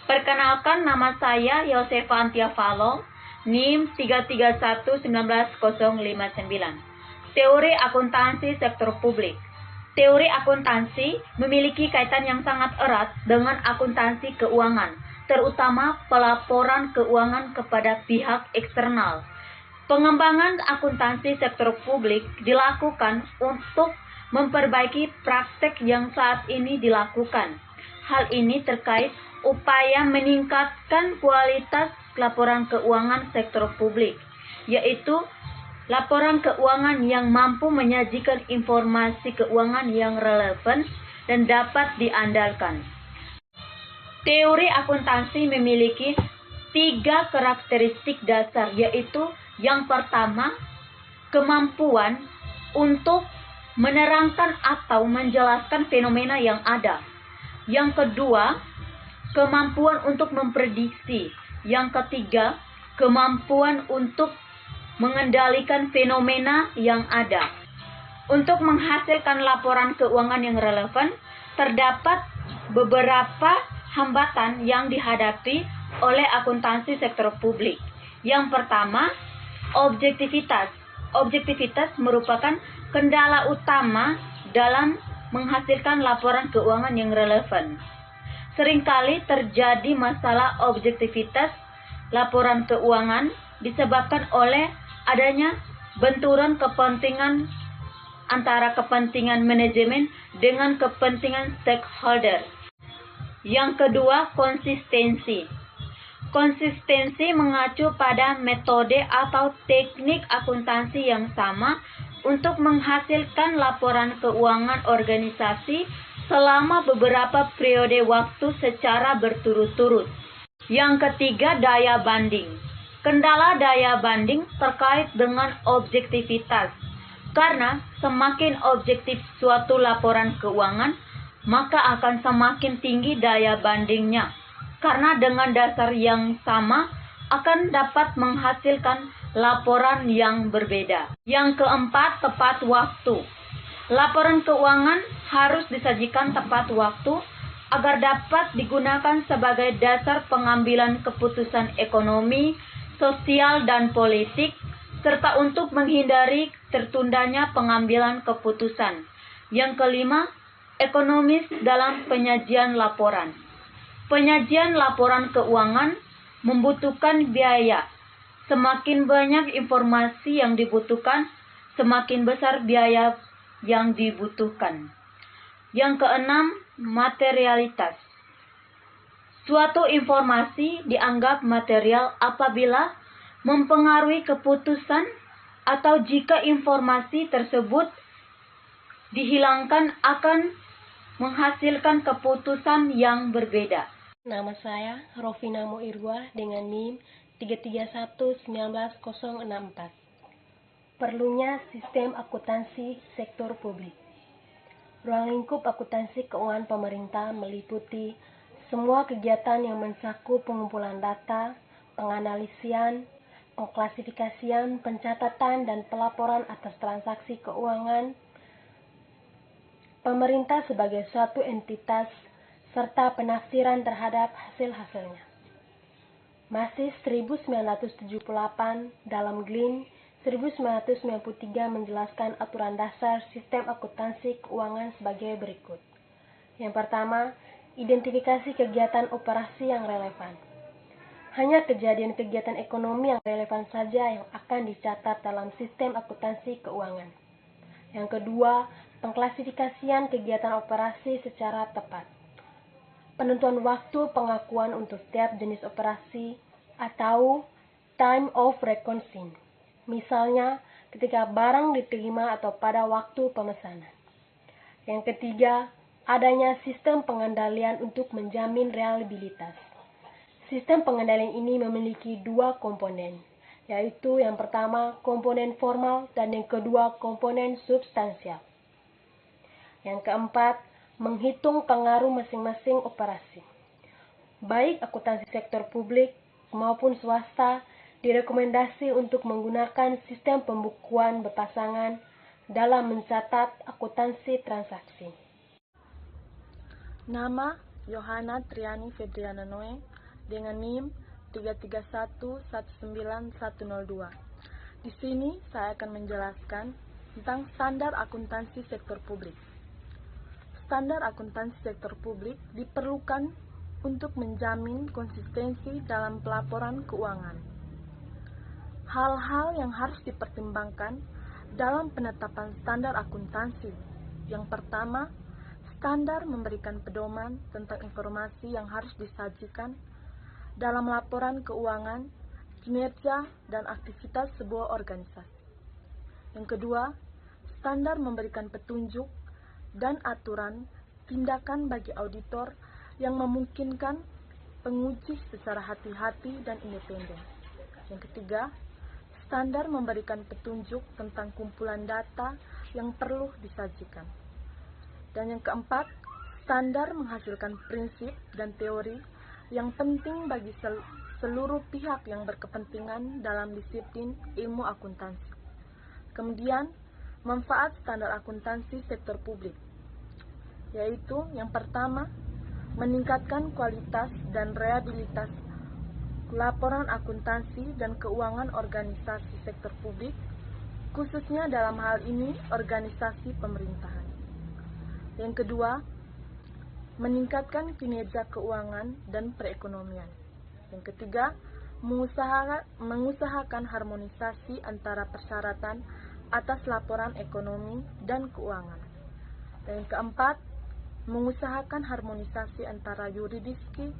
Perkenalkan, nama saya Yosefa Antiavalo, NIM 3311959. Teori akuntansi sektor publik. Teori akuntansi memiliki kaitan yang sangat erat dengan akuntansi keuangan, terutama pelaporan keuangan kepada pihak eksternal. Pengembangan akuntansi sektor publik dilakukan untuk memperbaiki praktek yang saat ini dilakukan. Hal ini terkait upaya meningkatkan kualitas laporan keuangan sektor publik, yaitu laporan keuangan yang mampu menyajikan informasi keuangan yang relevan dan dapat diandalkan. Teori akuntansi memiliki 3 karakteristik dasar, yaitu yang pertama, kemampuan untuk menerangkan atau menjelaskan fenomena yang ada. Yang kedua, kemampuan untuk memprediksi. Yang ketiga, kemampuan untuk mengendalikan fenomena yang ada. Untuk menghasilkan laporan keuangan yang relevan, terdapat beberapa hambatan yang dihadapi oleh akuntansi sektor publik. Yang pertama, objektivitas. Objektivitas merupakan kendala utama dalam menghasilkan laporan keuangan yang relevan. Seringkali terjadi masalah objektivitas laporan keuangan disebabkan oleh adanya benturan kepentingan antara kepentingan manajemen dengan kepentingan stakeholder. Yang kedua, konsistensi. Konsistensi mengacu pada metode atau teknik akuntansi yang sama untuk menghasilkan laporan keuangan organisasi selama beberapa periode waktu secara berturut-turut. Yang ketiga, daya banding. Kendala daya banding terkait dengan objektivitas. Karena semakin objektif suatu laporan keuangan, maka akan semakin tinggi daya bandingnya. Karena dengan dasar yang sama akan dapat menghasilkan laporan yang berbeda. Yang keempat, tepat waktu. Laporan keuangan harus disajikan tepat waktu agar dapat digunakan sebagai dasar pengambilan keputusan ekonomi, sosial, dan politik, serta untuk menghindari tertundanya pengambilan keputusan. Yang kelima, ekonomis dalam penyajian laporan. Penyajian laporan keuangan membutuhkan biaya. Semakin banyak informasi yang dibutuhkan, semakin besar biaya yang dibutuhkan. Yang keenam, materialitas. Suatu informasi dianggap material apabila mempengaruhi keputusan atau jika informasi tersebut dihilangkan akan menghasilkan keputusan yang berbeda. Nama saya Rofina Moirwa dengan NIM 3311964. Perlunya sistem akuntansi sektor publik. Ruang lingkup akuntansi keuangan pemerintah meliputi semua kegiatan yang mencakup pengumpulan data, penganalisian, pengklasifikasian, pencatatan, dan pelaporan atas transaksi keuangan pemerintah sebagai suatu entitas, serta penafsiran terhadap hasil-hasilnya. Masih 1978 dalam GLIN 1993 menjelaskan aturan dasar sistem akuntansi keuangan sebagai berikut. Yang pertama, identifikasi kegiatan operasi yang relevan. Hanya kejadian kegiatan ekonomi yang relevan saja yang akan dicatat dalam sistem akuntansi keuangan. Yang kedua, pengklasifikasian kegiatan operasi secara tepat. Penentuan waktu pengakuan untuk setiap jenis operasi atau time of reckoning. Misalnya, ketika barang diterima atau pada waktu pemesanan. Yang ketiga, adanya sistem pengendalian untuk menjamin reliabilitas. Sistem pengendalian ini memiliki 2 komponen, yaitu yang pertama komponen formal dan yang kedua komponen substansial. Yang keempat, menghitung pengaruh masing-masing operasi. Baik akuntansi sektor publik maupun swasta direkomendasi untuk menggunakan sistem pembukuan berpasangan dalam mencatat akuntansi transaksi. Nama Yohana Triani Febriana Noe dengan NIM 331191002. Di sini saya akan menjelaskan tentang standar akuntansi sektor publik. Standar akuntansi sektor publik diperlukan untuk menjamin konsistensi dalam pelaporan keuangan. Hal-hal yang harus dipertimbangkan dalam penetapan standar akuntansi. Yang pertama, standar memberikan pedoman tentang informasi yang harus disajikan dalam laporan keuangan, kinerja, dan aktivitas sebuah organisasi. Yang kedua, standar memberikan petunjuk dan aturan tindakan bagi auditor yang memungkinkan penguji secara hati-hati dan independen. Yang ketiga, standar memberikan petunjuk tentang kumpulan data yang perlu disajikan. Dan yang keempat, standar menghasilkan prinsip dan teori yang penting bagi seluruh pihak yang berkepentingan dalam disiplin ilmu akuntansi. Kemudian, manfaat standar akuntansi sektor publik, yaitu yang pertama, meningkatkan kualitas dan reliabilitas laporan akuntansi dan keuangan organisasi sektor publik, khususnya dalam hal ini organisasi pemerintahan. Yang kedua, meningkatkan kinerja keuangan dan perekonomian. Yang ketiga, mengusahakan harmonisasi antara persyaratan atas laporan ekonomi dan keuangan. Dan yang keempat, mengusahakan harmonisasi antara yuridiksi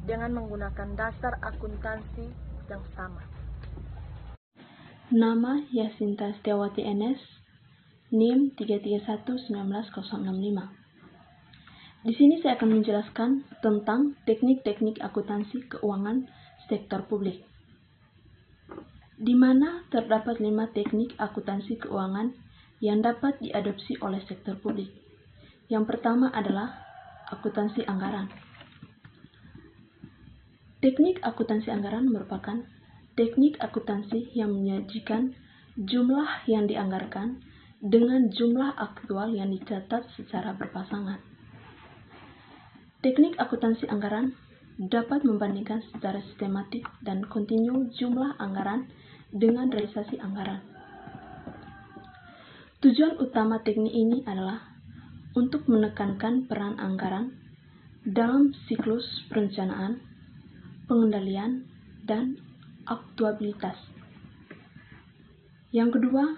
dengan menggunakan dasar akuntansi yang sama. Nama Yasinta Setiawati NS, NIM 3311965. Di sini saya akan menjelaskan tentang teknik-teknik akuntansi keuangan sektor publik, di mana terdapat 5 teknik akuntansi keuangan yang dapat diadopsi oleh sektor publik. Yang pertama adalah akuntansi anggaran. Teknik akuntansi anggaran merupakan teknik akuntansi yang menyajikan jumlah yang dianggarkan dengan jumlah aktual yang dicatat secara berpasangan. Teknik akuntansi anggaran dapat membandingkan secara sistematik dan kontinu jumlah anggaran dengan realisasi anggaran. Tujuan utama teknik ini adalah untuk menekankan peran anggaran dalam siklus perencanaan, pengendalian, dan akuntabilitas. Yang kedua,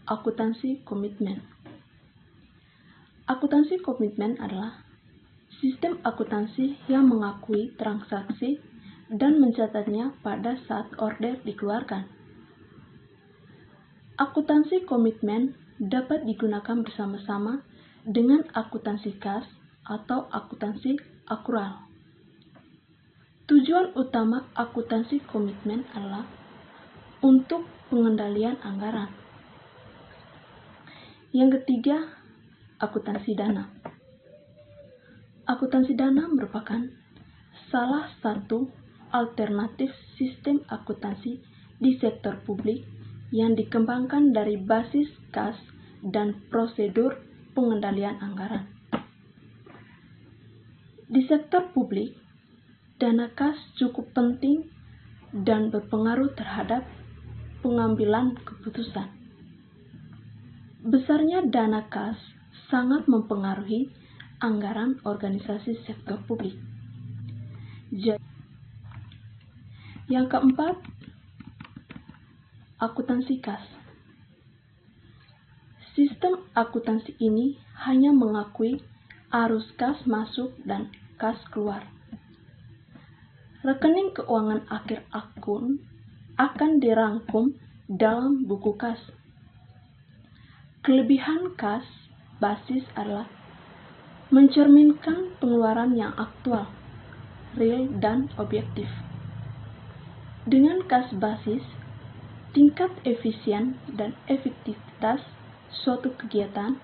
akuntansi komitmen. Akuntansi komitmen adalah sistem akuntansi yang mengakui transaksi dan mencatatnya pada saat order dikeluarkan. Akuntansi komitmen dapat digunakan bersama-sama dengan akuntansi kas atau akuntansi akural. Tujuan utama akuntansi komitmen adalah untuk pengendalian anggaran. Yang ketiga, akuntansi dana. Akuntansi dana merupakan salah satu alternatif sistem akuntansi di sektor publik yang dikembangkan dari basis kas dan prosedur pengendalian anggaran. Di sektor publik, dana kas cukup penting dan berpengaruh terhadap pengambilan keputusan. Besarnya dana kas sangat mempengaruhi anggaran organisasi sektor publik. Yang keempat, akuntansi kas. Sistem akuntansi ini hanya mengakui arus kas masuk dan kas keluar. Rekening keuangan akhir akun akan dirangkum dalam buku kas. Kelebihan kas basis adalah mencerminkan pengeluaran yang aktual, real, dan objektif. Dengan kas basis, tingkat efisien dan efektivitas suatu kegiatan,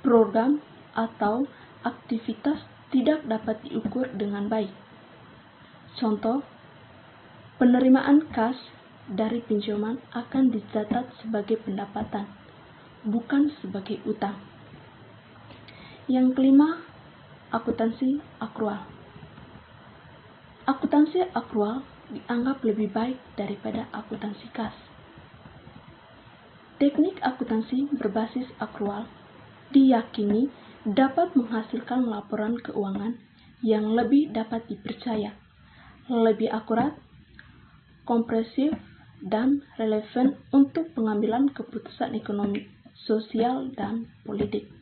program, atau aktivitas tidak dapat diukur dengan baik. Contoh, penerimaan kas dari pinjaman akan dicatat sebagai pendapatan, bukan sebagai utang. Yang kelima, akuntansi akrual. Akuntansi akrual dianggap lebih baik daripada akuntansi kas. Teknik akuntansi berbasis akrual diyakini dapat menghasilkan laporan keuangan yang lebih dapat dipercaya, lebih akurat, komprehensif, dan relevan untuk pengambilan keputusan ekonomi, sosial, dan politik.